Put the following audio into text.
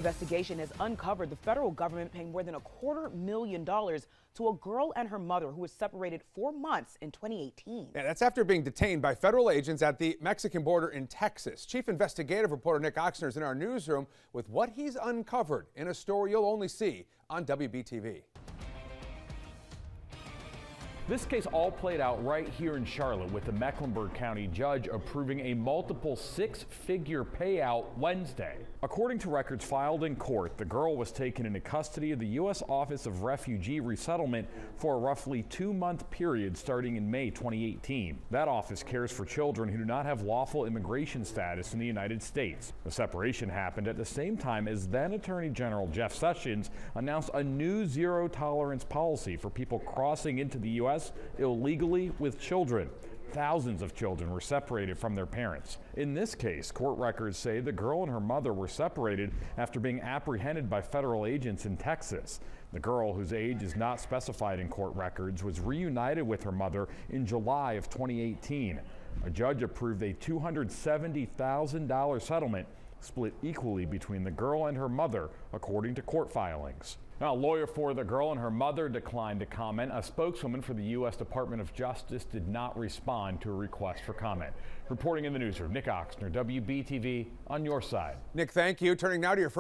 Investigation has uncovered the federal government paying more than $250,000 to a girl and her mother who was separated 4 months in 2018. Yeah, that's after being detained by federal agents at the Mexican border in Texas. Chief investigative reporter Nick Oxner is in our newsroom with what he's uncovered in a story you'll only see on WBTV. This case all played out right here in Charlotte, with the Mecklenburg County judge approving a multiple six-figure payout Wednesday. According to records filed in court, the girl was taken into custody of the U.S. Office of Refugee Resettlement for a roughly 2-month period starting in May 2018. That office cares for children who do not have lawful immigration status in the United States. The separation happened at the same time as then Attorney General Jeff Sessions announced a new zero-tolerance policy for people crossing into the U.S. illegally with children. Thousands of children were separated from their parents. In this case, court records say the girl and her mother were separated after being apprehended by federal agents in Texas. The girl, whose age is not specified in court records, was reunited with her mother in July of 2018. A judge approved a $270,000 settlement split equally between the girl and her mother, according to court filings. Now, a lawyer for the girl and her mother declined to comment. A spokeswoman for the U.S. Department of Justice did not respond to a request for comment. Reporting in the newsroom, Nick Oxner, WBTV, on your side. Nick, thank you. Turning now to your first